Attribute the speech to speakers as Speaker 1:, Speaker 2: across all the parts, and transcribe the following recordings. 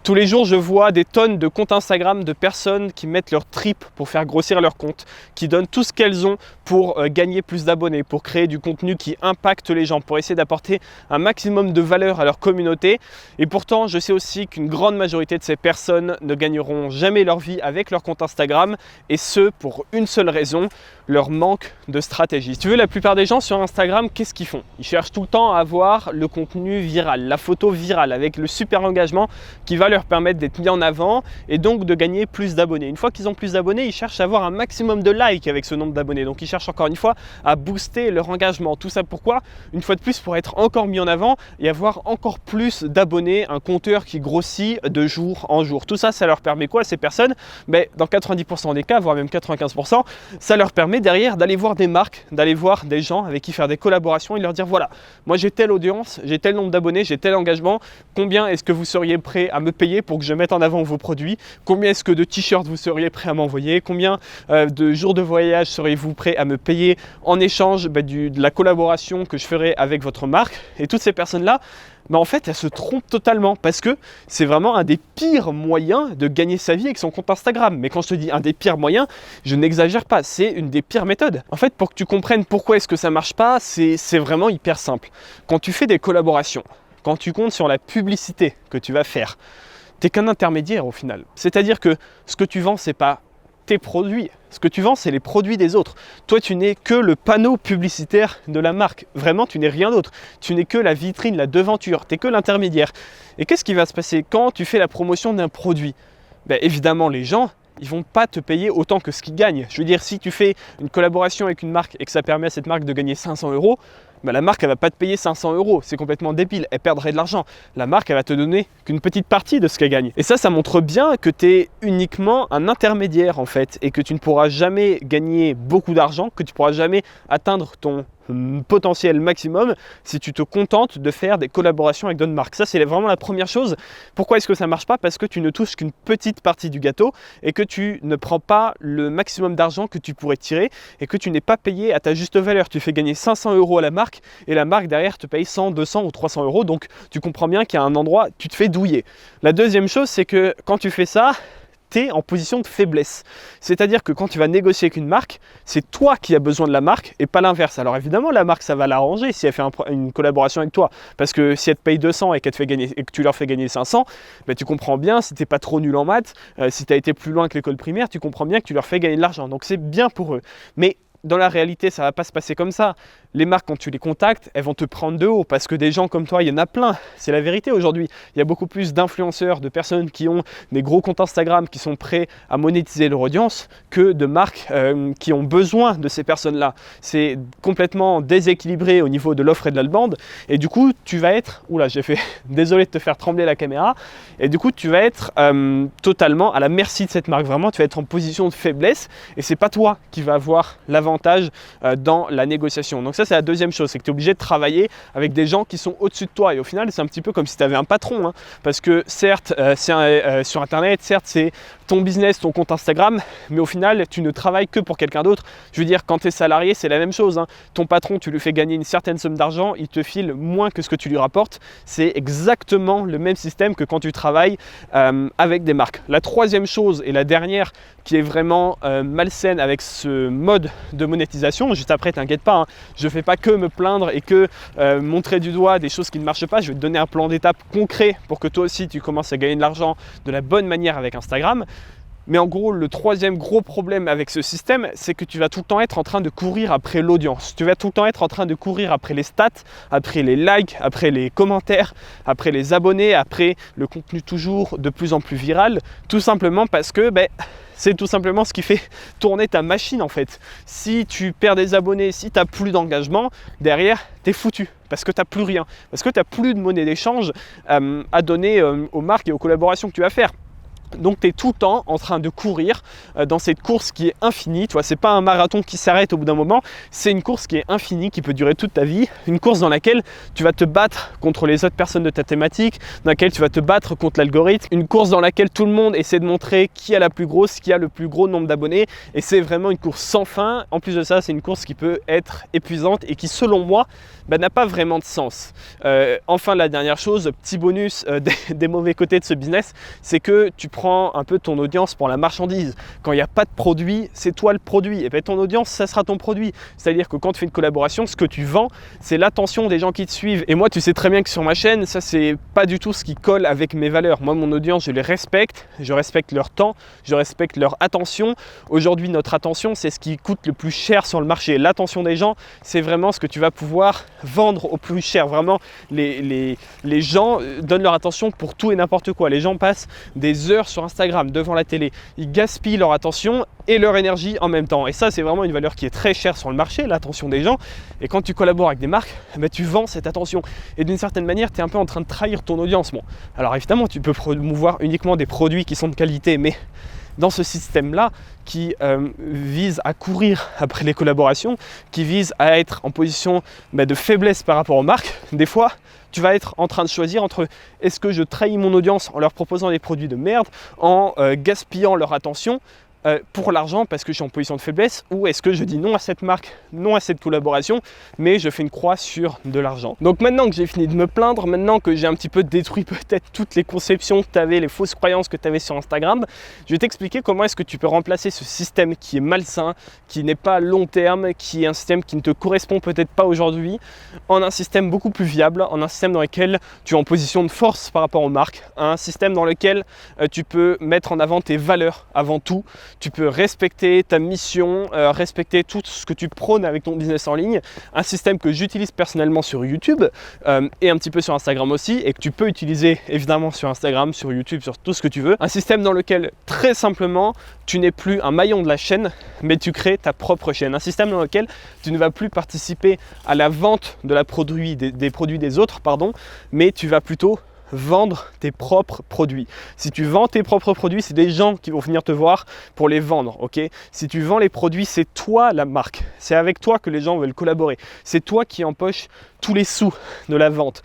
Speaker 1: Tous les jours, je vois des tonnes de comptes Instagram de personnes qui mettent leur trip pour faire grossir leur compte, qui donnent tout ce qu'elles ont pour gagner plus d'abonnés, pour créer du contenu qui impacte les gens, pour essayer d'apporter un maximum de valeur à leur communauté. Et pourtant, je sais aussi qu'une grande majorité de ces personnes ne gagneront jamais leur vie avec leur compte Instagram, et ce, pour une seule raison, leur manque de stratégie. Si tu veux, la plupart des gens sur Instagram, qu'est-ce qu'ils font? Ils cherchent tout le temps à avoir le contenu viral, la photo virale, avec le super engagement qui va leur permettre d'être mis en avant et donc de gagner plus d'abonnés. Une fois qu'ils ont plus d'abonnés, ils cherchent à avoir un maximum de likes avec ce nombre d'abonnés. Donc ils cherchent encore une fois à booster leur engagement. Tout ça pourquoi? Une fois de plus, pour être encore mis en avant et avoir encore plus d'abonnés, un compteur qui grossit de jour en jour. Tout ça, ça leur permet quoi à ces personnes? Dans 90% des cas, voire même 95%, ça leur permet derrière d'aller voir des marques, d'aller voir des gens avec qui faire des collaborations et leur dire voilà, moi j'ai telle audience, j'ai tel nombre d'abonnés, j'ai tel engagement, combien est-ce que vous seriez prêt à me payer pour que je mette en avant vos produits? Combien est-ce que de t-shirts vous seriez prêt à m'envoyer? Combien de jours de voyage seriez-vous prêt à me payer en échange de la collaboration que je ferai avec votre marque? Et toutes ces personnes-là, en fait, elle se trompe totalement parce que c'est vraiment un des pires moyens de gagner sa vie avec son compte Instagram. Mais quand je te dis un des pires moyens, je n'exagère pas, c'est une des pires méthodes. En fait, pour que tu comprennes pourquoi est-ce que ça marche pas, c'est vraiment hyper simple. Quand tu fais des collaborations, quand tu comptes sur la publicité que tu vas faire, t'es qu'un intermédiaire au final. C'est-à-dire que ce que tu vends, c'est pas tes produits. Ce que tu vends, c'est les produits des autres. Toi, tu n'es que le panneau publicitaire de la marque. Vraiment, tu n'es rien d'autre. Tu n'es que la vitrine, la devanture. Tu n'es que l'intermédiaire. Et qu'est-ce qui va se passer quand tu fais la promotion d'un produit? Évidemment, les gens, ils vont pas te payer autant que ce qu'ils gagnent. Je veux dire, si tu fais une collaboration avec une marque et que ça permet à cette marque de gagner 500 €, la marque, elle va pas te payer 500 €. C'est complètement débile. Elle perdrait de l'argent. La marque, elle va te donner qu'une petite partie de ce qu'elle gagne. Et ça montre bien que tu es uniquement un intermédiaire en fait et que tu ne pourras jamais gagner beaucoup d'argent, que tu pourras jamais atteindre ton potentiel maximum si tu te contentes de faire des collaborations avec d'autres marques. Ça, c'est vraiment la première chose. Pourquoi est-ce que ça ne marche pas? Parce que tu ne touches qu'une petite partie du gâteau et que tu ne prends pas le maximum d'argent que tu pourrais tirer et que tu n'es pas payé à ta juste valeur. Tu fais gagner 500 € à la marque et la marque derrière te paye 100, 200 ou 300 €. Donc, tu comprends bien qu'il y a un endroit, tu te fais douiller. La deuxième chose, c'est que quand tu fais ça, tu es en position de faiblesse. C'est-à-dire que quand tu vas négocier avec une marque, c'est toi qui as besoin de la marque et pas l'inverse. Alors évidemment, la marque, ça va l'arranger si elle fait une collaboration avec toi. Parce que si elle te paye 200 et qu'elle te fait gagner, et que tu leur fais gagner 500, tu comprends bien, si tu n'es pas trop nul en maths, si tu as été plus loin que l'école primaire, tu comprends bien que tu leur fais gagner de l'argent. Donc c'est bien pour eux. Mais dans la réalité, ça ne va pas se passer comme ça. Les marques, quand tu les contactes, elles vont te prendre de haut parce que des gens comme toi, il y en a plein. C'est la vérité aujourd'hui. Il y a beaucoup plus d'influenceurs, de personnes qui ont des gros comptes Instagram qui sont prêts à monétiser leur audience que de marques qui ont besoin de ces personnes-là. C'est complètement déséquilibré au niveau de l'offre et de la demande. Et du coup, tu vas être... Oula, désolé de te faire trembler la caméra. Et du coup, tu vas être totalement à la merci de cette marque. Vraiment, tu vas être en position de faiblesse et c'est pas toi qui vas avoir l'avantage dans la négociation. Donc ça, c'est la deuxième chose, c'est que tu es obligé de travailler avec des gens qui sont au-dessus de toi. Et au final, c'est un petit peu comme si tu avais un patron. Parce que certes, sur Internet, certes, c'est ton business, ton compte Instagram, mais au final, tu ne travailles que pour quelqu'un d'autre. Je veux dire, quand tu es salarié, c'est la même chose. Ton patron, tu lui fais gagner une certaine somme d'argent, il te file moins que ce que tu lui rapportes. C'est exactement le même système que quand tu travailles avec des marques. La troisième chose et la dernière qui est vraiment malsaine avec ce mode de monétisation, juste après, t'inquiète pas, je ne fais pas que me plaindre et que montrer du doigt des choses qui ne marchent pas. Je vais te donner un plan d'étape concret pour que toi aussi tu commences à gagner de l'argent de la bonne manière avec Instagram. Mais en gros, le troisième gros problème avec ce système, c'est que tu vas tout le temps être en train de courir après l'audience. Tu vas tout le temps être en train de courir après les stats, après les likes, après les commentaires, après les abonnés, après le contenu toujours de plus en plus viral. Tout simplement parce que c'est tout simplement ce qui fait tourner ta machine en fait. Si tu perds des abonnés, si tu n'as plus d'engagement, derrière, tu es foutu. Parce que tu n'as plus rien. Parce que tu n'as plus de monnaie d'échange à donner aux marques et aux collaborations que tu vas faire. Donc tu es tout le temps en train de courir dans cette course qui est infinie. Tu vois, c'est pas un marathon qui s'arrête au bout d'un moment, c'est une course qui est infinie, qui peut durer toute ta vie. Une course dans laquelle tu vas te battre contre les autres personnes de ta thématique, dans laquelle tu vas te battre contre l'algorithme. Une course dans laquelle tout le monde essaie de montrer qui a la plus grosse, qui a le plus gros nombre d'abonnés. Et c'est vraiment une course sans fin. En plus de ça, c'est une course qui peut être épuisante et qui, selon moi, n'a pas vraiment de sens. Enfin, la dernière chose, petit bonus des mauvais côtés de ce business, c'est que tu prends un peu ton audience pour la marchandise. Quand il n'y a pas de produit, c'est toi le produit. Et bien ton audience, ça sera ton produit. C'est-à-dire que quand tu fais une collaboration, ce que tu vends, c'est l'attention des gens qui te suivent. Et moi, tu sais très bien que sur ma chaîne, ça, c'est pas du tout ce qui colle avec mes valeurs. Moi, mon audience, je les respecte. Je respecte leur temps. Je respecte leur attention. Aujourd'hui, notre attention, c'est ce qui coûte le plus cher sur le marché. L'attention des gens, c'est vraiment ce que tu vas pouvoir vendre au plus cher. Vraiment, les gens donnent leur attention pour tout et n'importe quoi. Les gens passent des heures sur Instagram, devant la télé. Ils gaspillent leur attention et leur énergie en même temps. Et ça, c'est vraiment une valeur qui est très chère sur le marché, l'attention des gens. Et quand tu collabores avec des marques, tu vends cette attention. Et d'une certaine manière, tu es un peu en train de trahir ton audience. Bon, alors évidemment, tu peux promouvoir uniquement des produits qui sont de qualité, mais dans ce système-là qui vise à courir après les collaborations, qui vise à être en position de faiblesse par rapport aux marques, des fois, tu vas être en train de choisir entre est-ce que je trahis mon audience en leur proposant des produits de merde, en gaspillant leur attention pour l'argent parce que je suis en position de faiblesse, ou est-ce que je dis non à cette marque, non à cette collaboration, mais je fais une croix sur de l'argent. Donc maintenant que j'ai fini de me plaindre, maintenant que j'ai un petit peu détruit peut-être toutes les conceptions que tu avais, les fausses croyances que tu avais sur Instagram, je vais t'expliquer comment est-ce que tu peux remplacer ce système qui est malsain, qui n'est pas long terme, qui est un système qui ne te correspond peut-être pas aujourd'hui, en un système beaucoup plus viable, en un système dans lequel tu es en position de force par rapport aux marques, un système dans lequel tu peux mettre en avant tes valeurs avant tout. Tu peux respecter ta mission, respecter tout ce que tu prônes avec ton business en ligne. Un système que j'utilise personnellement sur YouTube et un petit peu sur Instagram aussi, et que tu peux utiliser évidemment sur Instagram, sur YouTube, sur tout ce que tu veux. Un système dans lequel très simplement tu n'es plus un maillon de la chaîne, mais tu crées ta propre chaîne. Un système dans lequel tu ne vas plus participer à la vente de des produits des autres, mais tu vas plutôt vendre tes propres produits. Si tu vends tes propres produits, c'est des gens qui vont venir te voir pour les vendre, ok? Si tu vends les produits, c'est toi la marque. C'est avec toi que les gens veulent collaborer. C'est toi qui empoche tous les sous de la vente.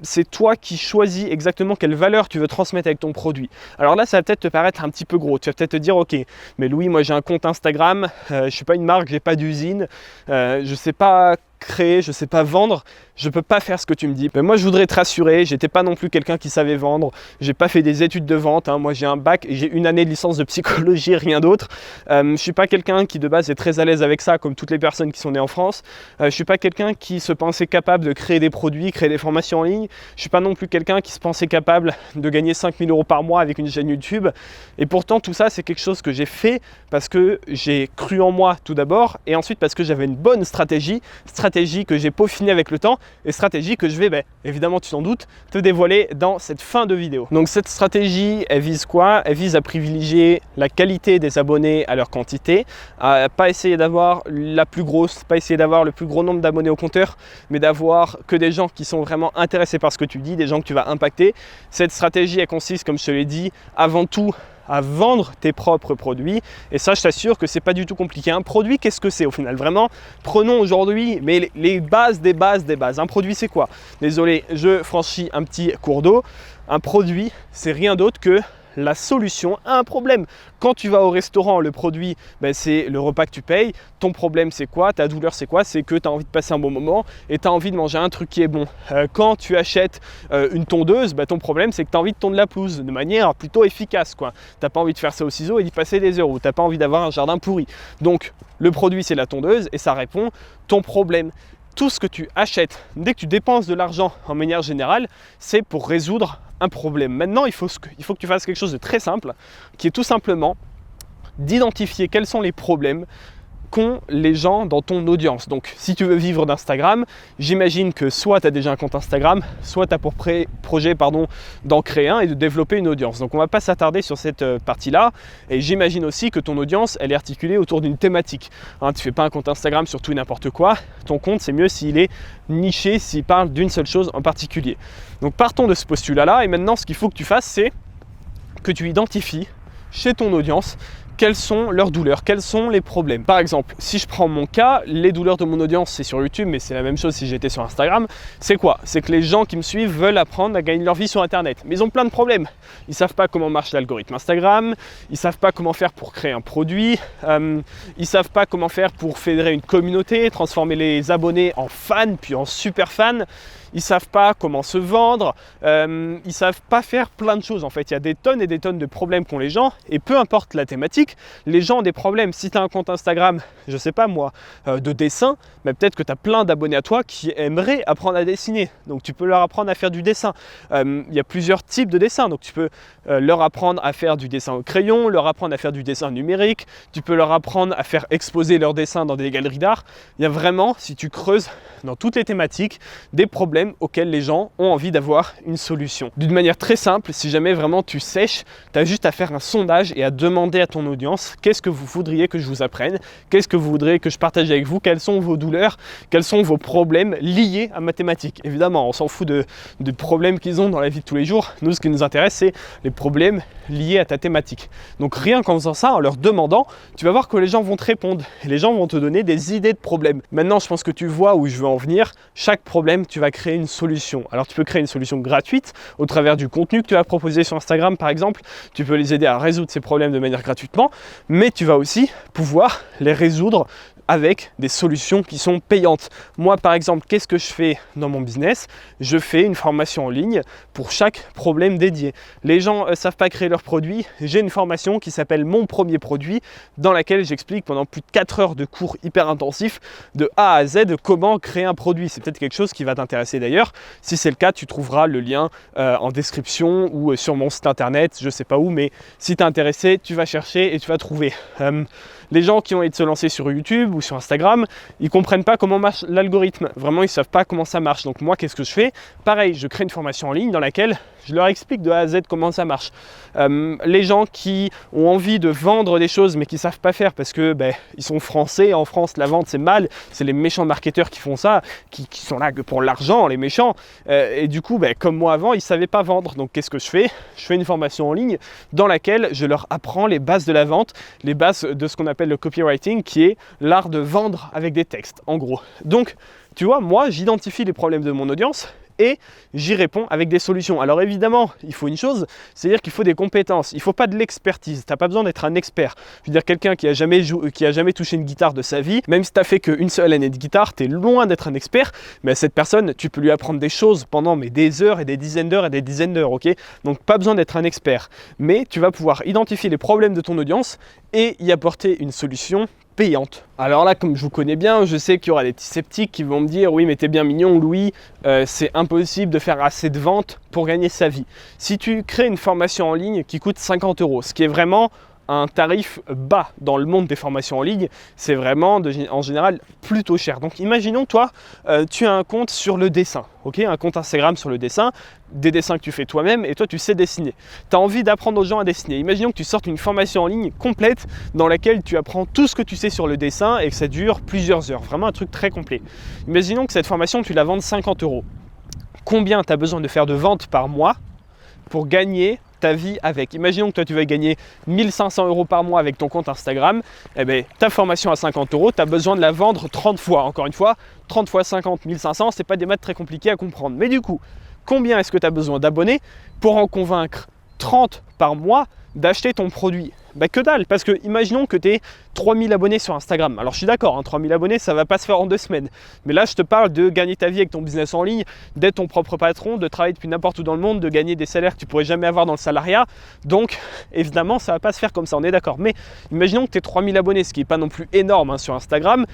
Speaker 1: C'est toi qui choisis exactement quelle valeur tu veux transmettre avec ton produit. Alors là, ça va peut-être te paraître un petit peu gros. Tu vas peut-être te dire, ok, mais Louis, moi j'ai un compte Instagram, je ne suis pas une marque, j'ai pas d'usine, je ne sais pas créer, je ne sais pas vendre, je ne peux pas faire ce que tu me dis. Mais moi, je voudrais te rassurer, j'étais pas non plus quelqu'un qui savait vendre, j'ai pas fait des études de vente, hein. Moi j'ai un bac et j'ai une année de licence de psychologie, rien d'autre. Je suis pas quelqu'un qui de base est très à l'aise avec ça, comme toutes les personnes qui sont nées en France. Je suis pas quelqu'un qui se pensait capable de créer des produits, créer des formations en ligne. Je suis pas non plus quelqu'un qui se pensait capable de gagner 5 000 € par mois avec une chaîne YouTube. Et pourtant, tout ça, c'est quelque chose que j'ai fait parce que j'ai cru en moi tout d'abord, et ensuite parce que j'avais une bonne stratégie que j'ai peaufinée avec le temps, et stratégie que je vais, évidemment tu t'en doutes, te dévoiler dans cette fin de vidéo. Donc cette stratégie, elle vise quoi? Elle vise à privilégier la qualité des abonnés à leur quantité, à pas essayer d'avoir la plus grosse, pas essayer d'avoir le plus gros nombre d'abonnés au compteur, mais d'avoir que des gens qui sont vraiment intéressés par ce que tu dis, des gens que tu vas impacter. Cette stratégie, elle consiste, comme je te l'ai dit, avant tout à vendre tes propres produits, et ça je t'assure que c'est pas du tout compliqué. Un produit, qu'est-ce que c'est au final? Vraiment, prenons aujourd'hui mais les bases des bases des bases. Un produit, c'est quoi? Désolé, je franchis un petit cours d'eau. Un produit, c'est rien d'autre que la solution à un problème. Quand tu vas au restaurant, le produit, c'est le repas que tu payes. Ton problème, c'est quoi? Ta douleur, c'est quoi? C'est que tu as envie de passer un bon moment et tu as envie de manger un truc qui est bon. Quand tu achètes une tondeuse, ton problème, c'est que tu as envie de tondre la pelouse de manière plutôt efficace, quoi. Tu n'as pas envie de faire ça au ciseau et d'y passer des heures, ou tu n'as pas envie d'avoir un jardin pourri. Donc, le produit, c'est la tondeuse et ça répond ton problème. Tout ce que tu achètes, dès que tu dépenses de l'argent en manière générale, c'est pour résoudre un problème. Maintenant, il faut que tu fasses quelque chose de très simple, qui est tout simplement d'identifier quels sont les problèmes qu'ont les gens dans ton audience. Donc, si tu veux vivre d'Instagram, j'imagine que soit tu as déjà un compte Instagram, soit tu as pour projet d'en créer un et de développer une audience. Donc, on ne va pas s'attarder sur cette partie-là. Et j'imagine aussi que ton audience, elle est articulée autour d'une thématique. Tu ne fais pas un compte Instagram sur tout et n'importe quoi. Ton compte, c'est mieux s'il est niché, s'il parle d'une seule chose en particulier. Donc, partons de ce postulat-là. Et maintenant, ce qu'il faut que tu fasses, c'est que tu identifies chez ton audience quelles sont leurs douleurs, quels sont les problèmes. Par exemple, si je prends mon cas, les douleurs de mon audience, c'est sur YouTube, mais c'est la même chose si j'étais sur Instagram. C'est quoi? C'est que les gens qui me suivent veulent apprendre à gagner leur vie sur Internet. Mais ils ont plein de problèmes. Ils ne savent pas comment marche l'algorithme Instagram, ils ne savent pas comment faire pour créer un produit, ils ne savent pas comment faire pour fédérer une communauté, transformer les abonnés en fans, puis en super fans. Ils ne savent pas comment se vendre, ils ne savent pas faire plein de choses en fait. Il y a des tonnes et des tonnes de problèmes qu'ont les gens et peu importe la thématique, les gens ont des problèmes. Si tu as un compte Instagram, je ne sais pas moi, de dessin, mais peut-être que tu as plein d'abonnés à toi qui aimeraient apprendre à dessiner. Donc tu peux leur apprendre à faire du dessin. Il y a plusieurs types de dessins, donc tu peux leur apprendre à faire du dessin au crayon, leur apprendre à faire du dessin numérique, tu peux leur apprendre à faire exposer leurs dessins dans des galeries d'art. Il y a vraiment, si tu creuses dans toutes les thématiques, des problèmes auxquels les gens ont envie d'avoir une solution. D'une manière très simple, si jamais vraiment tu sèches, tu as juste à faire un sondage et à demander à ton audience qu'est-ce que vous voudriez que je vous apprenne, qu'est-ce que vous voudriez que je partage avec vous, quelles sont vos douleurs, quels sont vos problèmes liés à ma thématique. Évidemment, on s'en fout de problèmes qu'ils ont dans la vie de tous les jours. Nous, ce qui nous intéresse, c'est les problèmes liés à ta thématique. Donc rien qu'en faisant ça, en leur demandant, tu vas voir que les gens vont te répondre et les gens vont te donner des idées de problèmes. Maintenant, je pense que tu vois où je veux en venir. Chaque problème, tu vas créer une solution. Alors tu peux créer une solution gratuite au travers du contenu que tu vas proposer sur Instagram par exemple. Tu peux les aider à résoudre ces problèmes de manière gratuitement, mais tu vas aussi pouvoir les résoudre avec des solutions qui sont payantes. Moi par exemple, qu'est-ce que je fais dans mon business? Je fais une formation en ligne pour chaque problème dédié. Les gens ne savent pas créer leurs produits. J'ai une formation qui s'appelle Mon Premier Produit dans laquelle j'explique pendant plus de 4 heures de cours hyper intensifs de A à Z comment créer un produit. C'est peut-être quelque chose qui va t'intéresser d'ailleurs. Si c'est le cas, tu trouveras le lien en description ou sur mon site internet, je ne sais pas où, mais si tu es intéressé, tu vas chercher et tu vas trouver. Les gens qui ont envie de se lancer sur YouTube ou sur Instagram, ils ne comprennent pas comment marche l'algorithme. Vraiment, ils ne savent pas comment ça marche. Donc moi, qu'est-ce que je fais? Pareil, je crée une formation en ligne dans laquelle je leur explique de A à Z comment ça marche. Les gens qui ont envie de vendre des choses mais qui ne savent pas faire parce que ils sont français, en France la vente c'est mal, c'est les méchants marketeurs qui font ça, qui sont là que pour l'argent, les méchants. Et du coup, comme moi avant, ils ne savaient pas vendre. Donc qu'est-ce que je fais? Je fais une formation en ligne dans laquelle je leur apprends les bases de la vente, les bases de ce qu'on appelle le copywriting, qui est l'art de vendre avec des textes, en gros. Donc, tu vois, moi, j'identifie les problèmes de mon audience et j'y réponds avec des solutions. Alors évidemment, il faut une chose, c'est-à-dire qu'il faut des compétences. Il ne faut pas de l'expertise. Tu n'as pas besoin d'être un expert. Je veux dire, quelqu'un qui a jamais touché une guitare de sa vie, même si tu n'as fait qu'une seule année de guitare, tu es loin d'être un expert. Mais à cette personne, tu peux lui apprendre des choses pendant des heures et des dizaines d'heures et des dizaines d'heures, ok? Donc pas besoin d'être un expert. Mais tu vas pouvoir identifier les problèmes de ton audience et y apporter une solution payante. Alors là, comme je vous connais bien, je sais qu'il y aura des petits sceptiques qui vont me dire « Oui, mais t'es bien mignon, Louis, c'est impossible de faire assez de ventes pour gagner sa vie. » Si tu crées une formation en ligne qui coûte 50 €, ce qui est vraiment un tarif bas dans le monde des formations en ligne, c'est vraiment en général plutôt cher. Donc imaginons toi, tu as un compte sur le dessin, ok, un compte Instagram sur le dessin, des dessins que tu fais toi-même et toi tu sais dessiner. Tu as envie d'apprendre aux gens à dessiner. Imaginons que tu sortes une formation en ligne complète dans laquelle tu apprends tout ce que tu sais sur le dessin et que ça dure plusieurs heures, vraiment un truc très complet. Imaginons que cette formation tu la vendes 50 €. Combien tu as besoin de faire de ventes par mois pour gagner ta vie avec? Imaginons que toi tu vas gagner 1500 € par mois avec ton compte Instagram. Ta formation à 50 €, tu as besoin de la vendre 30 fois. Encore une fois, 30 fois 50, 1500, c'est pas des maths très compliqués à comprendre. Mais du coup, combien est-ce que tu as besoin d'abonnés pour en convaincre 30 par mois d'acheter ton produit? Que dalle, parce que imaginons que tu aies 3000 abonnés sur Instagram. Alors je suis d'accord, 3000 abonnés, ça va pas se faire en 2 semaines. Mais là, je te parle de gagner ta vie avec ton business en ligne, d'être ton propre patron, de travailler depuis n'importe où dans le monde, de gagner des salaires que tu pourrais jamais avoir dans le salariat. Donc, évidemment, ça va pas se faire comme ça, on est d'accord. Mais imaginons que tu aies 3000 abonnés, ce qui n'est pas non plus énorme sur Instagram.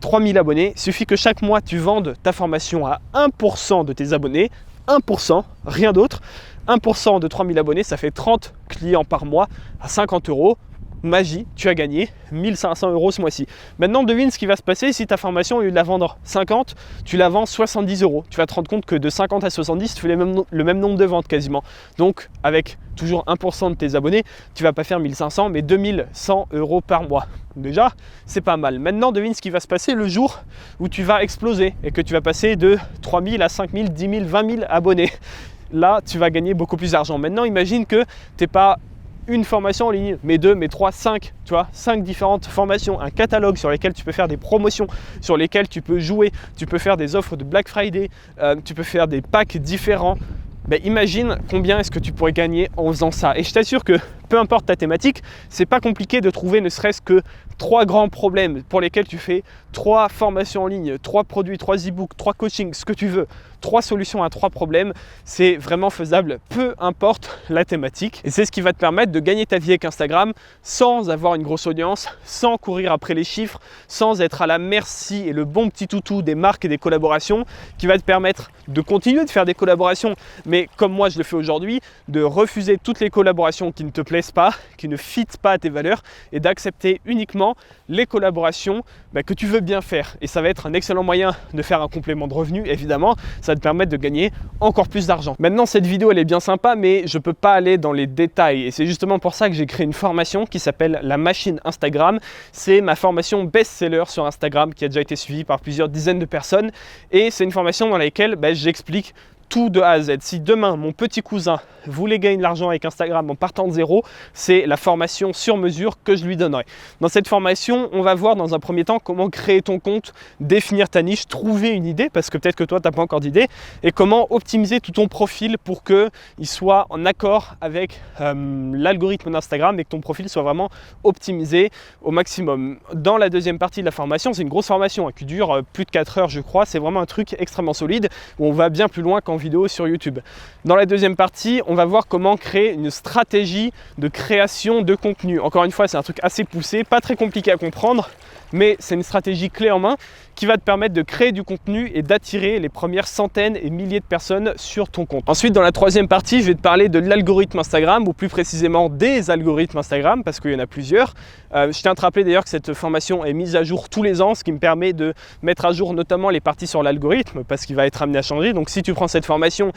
Speaker 1: 3000 abonnés, il suffit que chaque mois, tu vendes ta formation à 1% de tes abonnés. 1%, rien d'autre. 1% de 3000 abonnés, ça fait 30 clients par mois à 50 €. Magie, tu as gagné 1500 € ce mois-ci. Maintenant, devine ce qui va se passer si ta formation, au lieu de la vendre 50, tu la vends 70 €. Tu vas te rendre compte que de 50 à 70, tu fais le même nombre de ventes quasiment. Donc, avec toujours 1% de tes abonnés, tu ne vas pas faire 1500, mais 2100 € par mois. Déjà, c'est pas mal. Maintenant, devine ce qui va se passer le jour où tu vas exploser et que tu vas passer de 3000 à 5000, 10 000, 20 000 abonnés. Là, tu vas gagner beaucoup plus d'argent. Maintenant, imagine que tu n'es pas une formation en ligne, mais 2, mais 3, 5, tu vois, 5 différentes formations, un catalogue sur lesquels tu peux faire des promotions, sur lesquels tu peux jouer, tu peux faire des offres de Black Friday, tu peux faire des packs différents. Ben, imagine combien est-ce que tu pourrais gagner en faisant ça. Et je t'assure que peu importe ta thématique, c'est pas compliqué de trouver ne serait-ce que 3 grands problèmes pour lesquels tu fais 3 formations en ligne, 3 produits, 3 e-books, 3 coachings, ce que tu veux, 3 solutions à 3 problèmes. C'est vraiment faisable, peu importe la thématique. Et c'est ce qui va te permettre de gagner ta vie avec Instagram sans avoir une grosse audience, sans courir après les chiffres, sans être à la merci et le bon petit toutou des marques et des collaborations, qui va te permettre de continuer de faire des collaborations, mais comme moi je le fais aujourd'hui, de refuser toutes les collaborations qui ne te plaisent pas, qui ne fitent pas à tes valeurs, et d'accepter uniquement les collaborations que tu veux bien faire. Et ça va être un excellent moyen de faire un complément de revenu, évidemment. Ça va te permettre de gagner encore plus d'argent. Maintenant, cette vidéo, elle est bien sympa, mais je ne peux pas aller dans les détails. Et c'est justement pour ça que j'ai créé une formation qui s'appelle la machine Instagram. C'est ma formation best-seller sur Instagram qui a déjà été suivie par plusieurs dizaines de personnes. Et c'est une formation dans laquelle j'explique tout de A à Z. Si demain mon petit cousin voulait gagner de l'argent avec Instagram en partant de zéro, c'est la formation sur mesure que je lui donnerai. Dans cette formation, on va voir dans un premier temps comment créer ton compte, définir ta niche, trouver une idée, parce que peut-être que toi tu n'as pas encore d'idée, et comment optimiser tout ton profil pour qu'il soit en accord avec l'algorithme d'Instagram et que ton profil soit vraiment optimisé au maximum. Dans la deuxième partie de la formation, c'est une grosse formation qui dure plus de 4 heures je crois, c'est vraiment un truc extrêmement solide où on va bien plus loin qu'en vidéo sur YouTube. Dans la deuxième partie, on va voir comment créer une stratégie de création de contenu. Encore une fois, c'est un truc assez poussé, pas très compliqué à comprendre, mais c'est une stratégie clé en main qui va te permettre de créer du contenu et d'attirer les premières centaines et milliers de personnes sur ton compte. Ensuite, dans la troisième partie, je vais te parler de l'algorithme Instagram, ou plus précisément des algorithmes Instagram, parce qu'il y en a plusieurs. Je tiens à te rappeler d'ailleurs que cette formation est mise à jour tous les ans, ce qui me permet de mettre à jour notamment les parties sur l'algorithme, parce qu'il va être amené à changer. Donc si tu prends cette formation,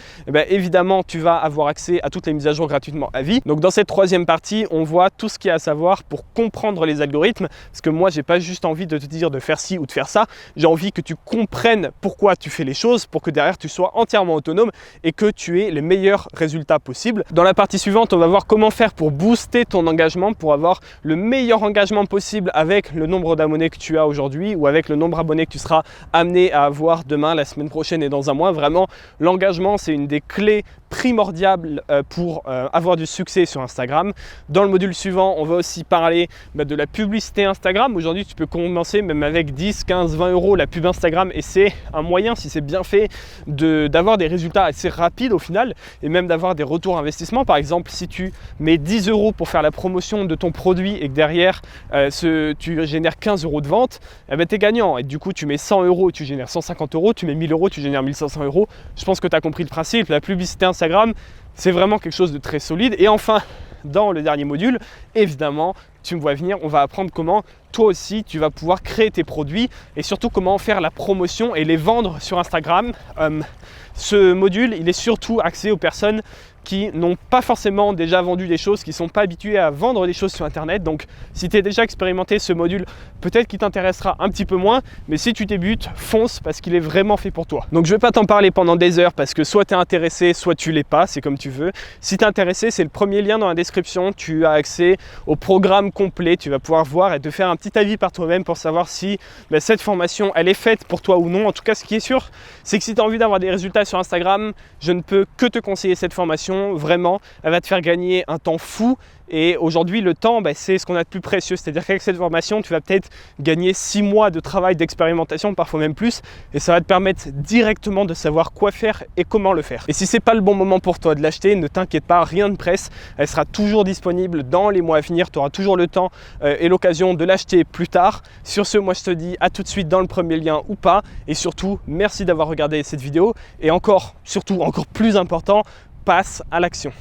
Speaker 1: évidemment, tu vas avoir accès à toutes les mises à jour gratuitement à vie. Donc dans cette troisième partie, on voit tout ce qu'il y a à savoir pour comprendre les algorithmes, parce que moi, j'ai pas juste envie de te dire de faire ci ou de faire ça. J'ai envie que tu comprennes pourquoi tu fais les choses pour que derrière tu sois entièrement autonome et que tu aies les meilleurs résultats possibles. Dans la partie suivante, on va voir comment faire pour booster ton engagement, pour avoir le meilleur engagement possible avec le nombre d'abonnés que tu as aujourd'hui ou avec le nombre d'abonnés que tu seras amené à avoir demain, la semaine prochaine et dans un mois. Vraiment, l'engagement, c'est une des clés primordial pour avoir du succès sur Instagram. Dans le module suivant, on va aussi parler de la publicité Instagram. Aujourd'hui, tu peux commencer même avec 10, 15, 20 euros la pub Instagram et c'est un moyen, si c'est bien fait, d'avoir des résultats assez rapides au final et même d'avoir des retours investissement. Par exemple, si tu mets 10 euros pour faire la promotion de ton produit et que derrière tu génères 15 euros de vente, tu es gagnant. Et du coup, tu mets 100 euros, tu génères 150 euros, tu mets 1000 euros, tu génères 1500 euros. Je pense que tu as compris le principe. La publicité Instagram, c'est vraiment quelque chose de très solide. Et enfin, dans le dernier module, évidemment, tu me vois venir, on va apprendre comment toi aussi tu vas pouvoir créer tes produits et surtout comment faire la promotion et les vendre sur Instagram. Ce module, il est surtout axé aux personnes qui n'ont pas forcément déjà vendu des choses, qui ne sont pas habitués à vendre des choses sur Internet. Donc, si tu as déjà expérimenté ce module, peut-être qu'il t'intéressera un petit peu moins, mais si tu débutes, fonce parce qu'il est vraiment fait pour toi. Donc, je ne vais pas t'en parler pendant des heures parce que soit tu es intéressé, soit tu ne l'es pas, c'est comme tu veux. Si tu es intéressé, c'est le premier lien dans la description. Tu as accès au programme complet. Tu vas pouvoir voir et te faire un petit avis par toi-même pour savoir si cette formation, elle est faite pour toi ou non. En tout cas, ce qui est sûr, c'est que si tu as envie d'avoir des résultats sur Instagram, je ne peux que te conseiller cette formation. Vraiment, elle va te faire gagner un temps fou. Et aujourd'hui, le temps, c'est ce qu'on a de plus précieux. C'est-à-dire qu'avec cette formation, tu vas peut-être gagner 6 mois de travail d'expérimentation, parfois même plus. Et ça va te permettre directement de savoir quoi faire et comment le faire. Et si ce n'est pas le bon moment pour toi de l'acheter, ne t'inquiète pas, rien ne presse. Elle sera toujours disponible dans les mois à venir. Tu auras toujours le temps et l'occasion de l'acheter plus tard. Sur ce, moi, je te dis à tout de suite dans le premier lien ou pas. Et surtout, merci d'avoir regardé cette vidéo. Et surtout, encore plus important, passe à l'action.